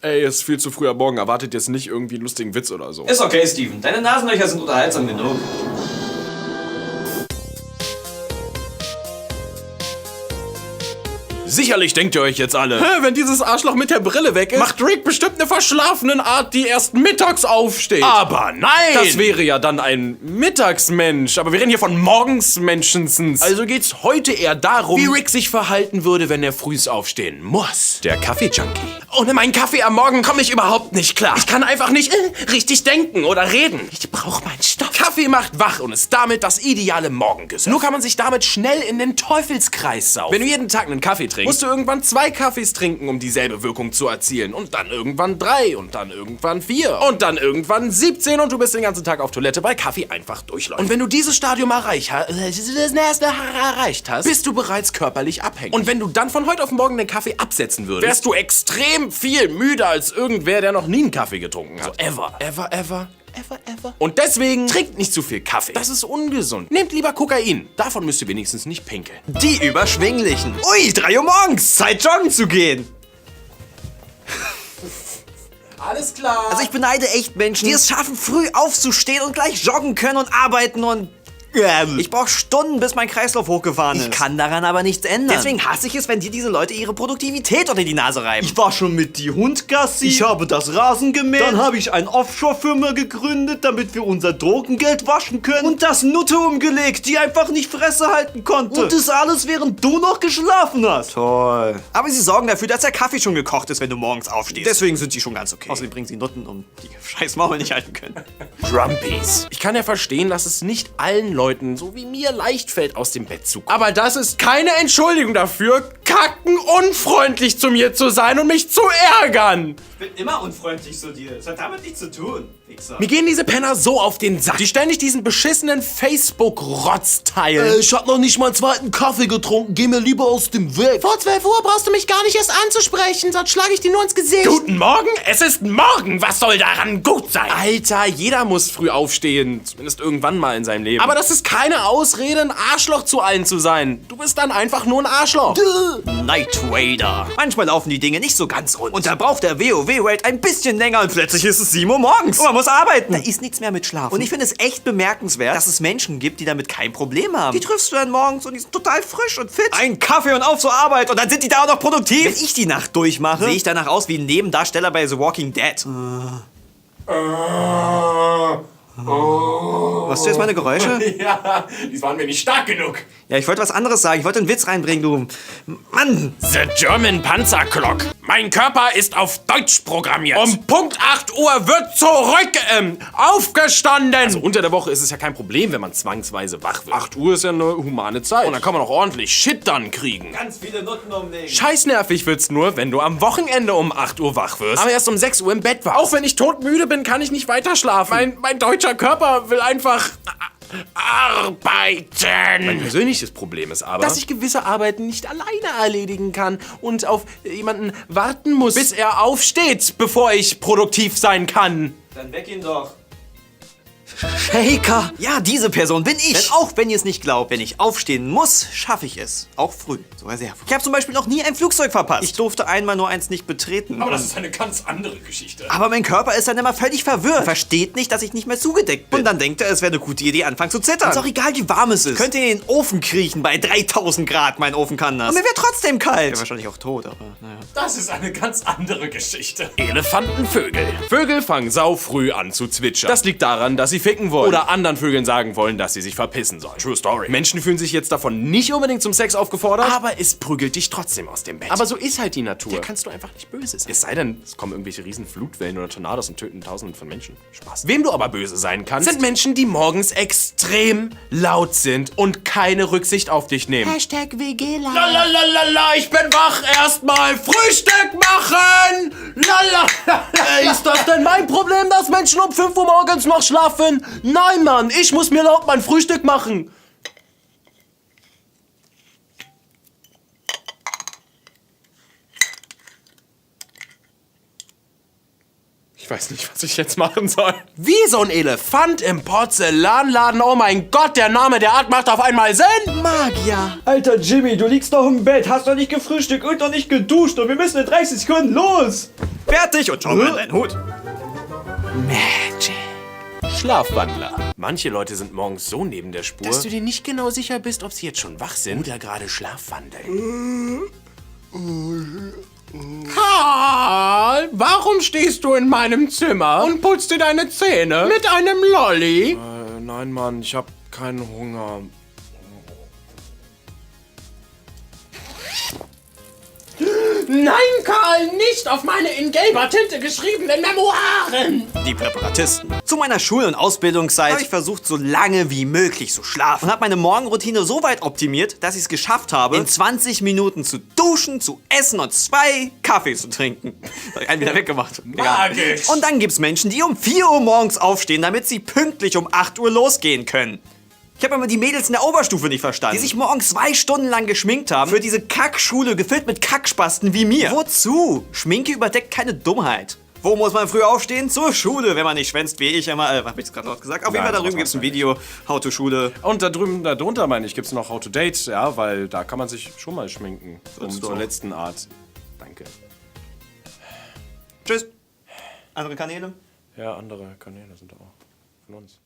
Ey, ist viel zu früh am Morgen. Erwartet jetzt nicht irgendwie einen lustigen Witz oder so. Ist okay, Steven. Deine Nasenlöcher sind unterhaltsam genug. Sicherlich denkt ihr euch jetzt alle, wenn dieses Arschloch mit der Brille weg ist, macht Rick bestimmt eine verschlafene Art, die erst mittags aufsteht. Aber nein! Das wäre ja dann ein Mittagsmensch. Aber wir reden hier von Morgensmenschensens. Also geht's heute eher darum, wie Rick sich verhalten würde, wenn er frühs aufstehen muss. Der Kaffee-Junkie. Ohne meinen Kaffee am Morgen komme ich überhaupt nicht klar. Ich kann einfach nicht richtig denken oder reden. Ich brauche meinen Stoff. Kaffee macht wach und ist damit das ideale Morgengesöff. Nur kann man sich damit schnell in den Teufelskreis saufen. Wenn du jeden Tag einen Kaffee trinkst, musst du irgendwann 2 Kaffees trinken, um dieselbe Wirkung zu erzielen. Und dann irgendwann 3 und dann irgendwann 4 und dann irgendwann 17 und du bist den ganzen Tag auf Toilette, weil Kaffee einfach durchläuft. Und wenn du dieses Stadium erreicht hast, bist du bereits körperlich abhängig. Und wenn du dann von heute auf morgen den Kaffee absetzen würdest, wärst du extrem viel müder als irgendwer, der noch nie einen Kaffee getrunken hat. So ever. Und deswegen trinkt nicht zu viel Kaffee. Das ist ungesund. Nehmt lieber Kokain. Davon müsst ihr wenigstens nicht pinkeln. Die Überschwinglichen. Ui, 3 Uhr morgens. Zeit, joggen zu gehen. Alles klar. Also ich beneide echt Menschen, die es schaffen, früh aufzustehen und gleich joggen können und arbeiten und... Ich brauche Stunden, bis mein Kreislauf hochgefahren ist. Ich kann daran aber nichts ändern. Deswegen hasse ich es, wenn dir diese Leute ihre Produktivität unter die Nase reiben. Ich war schon mit die Hundgassi, ich habe das Rasen gemäht, dann habe ich eine Offshore-Firma gegründet, damit wir unser Drogengeld waschen können und das Nutte umgelegt, die einfach nicht Fresse halten konnte. Und das alles, während du noch geschlafen hast. Toll. Aber sie sorgen dafür, dass der Kaffee schon gekocht ist, wenn du morgens aufstehst. Deswegen sind sie schon ganz okay. Außerdem bringen sie Nutten, um die scheiß Maul nicht halten können. Drumpies. Ich kann ja verstehen, dass es nicht allen Leuten, so wie mir, leicht fällt, aus dem Bett zu kommen. Aber das ist keine Entschuldigung dafür, kackenunfreundlich zu mir zu sein und mich zu ärgern. Ich bin immer unfreundlich zu dir. Das hat damit nichts zu tun. Wichser. Mir gehen diese Penner so auf den Sack, die ständig diesen beschissenen Facebook-Rotz teilen. Ich hab noch nicht mal einen zweiten Kaffee getrunken. Geh mir lieber aus dem Weg. Vor 12 Uhr brauchst du mich gar nicht erst anzusprechen, sonst schlage ich dir nur ins Gesicht. Guten Morgen? Es ist morgen. Was soll daran gut sein? Alter, jeder muss früh aufstehen. Zumindest irgendwann mal in seinem Leben. Aber das ist keine Ausrede, ein Arschloch zu allen zu sein. Du bist dann einfach nur ein Arschloch. Night Raider. Manchmal laufen die Dinge nicht so ganz rund. Und da braucht der WoW-Raid ein bisschen länger und plötzlich ist es 7 Uhr morgens. Und man muss arbeiten. Da ist nichts mehr mit Schlafen. Und ich finde es echt bemerkenswert, dass es Menschen gibt, die damit kein Problem haben. Die triffst du dann morgens und die sind total frisch und fit. Ein Kaffee und auf zur Arbeit und dann sind die da auch noch produktiv. Wenn ich die Nacht durchmache, sehe ich danach aus wie ein Nebendarsteller bei The Walking Dead. Was du jetzt meine Geräusche? Ja, die waren mir nicht stark genug. Ja, ich wollte was anderes sagen. Ich wollte einen Witz reinbringen, du. Mann! The German Panzer Clock. Mein Körper ist auf Deutsch programmiert. Um Punkt 8 Uhr wird aufgestanden. Also unter der Woche ist es ja kein Problem, wenn man zwangsweise wach wird. 8 Uhr ist ja eine humane Zeit. Und dann kann man auch ordentlich Shit dann kriegen. Ganz viele Nutten umlegen. Scheißnervig wird's nur, wenn du am Wochenende um 8 Uhr wach wirst, aber erst um 6 Uhr im Bett warst. Auch wenn ich todmüde bin, kann ich nicht weiter schlafen. Mein deutscher Körper will einfach arbeiten. Mein persönliches Problem ist aber, dass ich gewisse Arbeiten nicht alleine erledigen kann und auf jemanden warten muss, bis er aufsteht, bevor ich produktiv sein kann. Dann weck ihn doch. Faker! Ja, diese Person bin ich. Denn auch wenn ihr es nicht glaubt, wenn ich aufstehen muss, schaffe ich es. Auch früh. Sogar sehr früh. Ich habe zum Beispiel noch nie ein Flugzeug verpasst. Ich durfte einmal nur eins nicht betreten. Aber das ist eine ganz andere Geschichte. Aber mein Körper ist dann immer völlig verwirrt. Versteht nicht, dass ich nicht mehr zugedeckt bin. Und dann denkt er, es wäre eine gute Idee, anfangen zu zittern. Ist auch egal, wie warm es ist. Ich könnte in den Ofen kriechen bei 3000 Grad. Mein Ofen kann das. Und mir wäre trotzdem kalt. Wäre wahrscheinlich auch tot, aber naja. Das ist eine ganz andere Geschichte. Elefantenvögel. Vögel fangen sau früh an zu zwitschern. Das liegt daran, dass sie ficken wollen. Oder anderen Vögeln sagen wollen, dass sie sich verpissen sollen. True story. Menschen fühlen sich jetzt davon nicht unbedingt zum Sex aufgefordert, aber es prügelt dich trotzdem aus dem Bett. Aber so ist halt die Natur. Da kannst du einfach nicht böse sein. Es sei denn, es kommen irgendwelche riesen Flutwellen oder Tornados und töten Tausende von Menschen. Spaß. Wem du aber böse sein kannst, sind Menschen, die morgens extrem laut sind und keine Rücksicht auf dich nehmen. Hashtag WGler. Lalalala, ich bin wach, erstmal Frühstück machen! Lala! Ist das denn mein Problem, dass Menschen um 5 Uhr morgens noch schlafen? Nein, Mann, ich muss mir laut mein Frühstück machen. Ich weiß nicht, was ich jetzt machen soll. Wie so ein Elefant im Porzellanladen. Oh mein Gott, der Name der Art macht auf einmal Sinn. Magier. Alter Jimmy, du liegst doch im Bett, hast doch nicht gefrühstückt und noch nicht geduscht und wir müssen in 30 Sekunden los. Fertig und schau mal in deinen Hut. Schlafwandler. Manche Leute sind morgens so neben der Spur, Dass du dir nicht genau sicher bist, ob sie jetzt schon wach sind oder gerade schlafwandeln. Karl, warum stehst du in meinem Zimmer und putzt dir deine Zähne mit einem Lolli? Nein, Mann, ich hab keinen Hunger. Nein, Karl, nicht auf meine in gelber Tinte geschriebenen Memoiren. Die Präparatisten. Zu meiner Schul- und Ausbildungszeit habe ich versucht, so lange wie möglich zu schlafen. Und habe meine Morgenroutine so weit optimiert, dass ich es geschafft habe, in 20 Minuten zu duschen, zu essen und 2 Kaffee zu trinken. Hab ich einen wieder weggemacht. Magisch. Und dann gibt's Menschen, die um 4 Uhr morgens aufstehen, damit sie pünktlich um 8 Uhr losgehen können. Ich habe immer die Mädels in der Oberstufe nicht verstanden, die sich morgens 2 Stunden lang geschminkt haben für diese Kackschule, gefüllt mit Kackspasten wie mir. Wozu? Schminke überdeckt keine Dummheit. Wo muss man früh aufstehen? Zur Schule, wenn man nicht schwänzt wie ich immer. Hab ich gerade noch gesagt? Auf jeden Fall, da drüben gibt's ein Video, How to Schule. Und da drüben, darunter, meine ich, gibt's noch How to Date, ja, weil da kann man sich schon mal schminken. Zur letzten Art. Danke. Tschüss. Andere Kanäle? Ja, andere Kanäle sind auch von uns.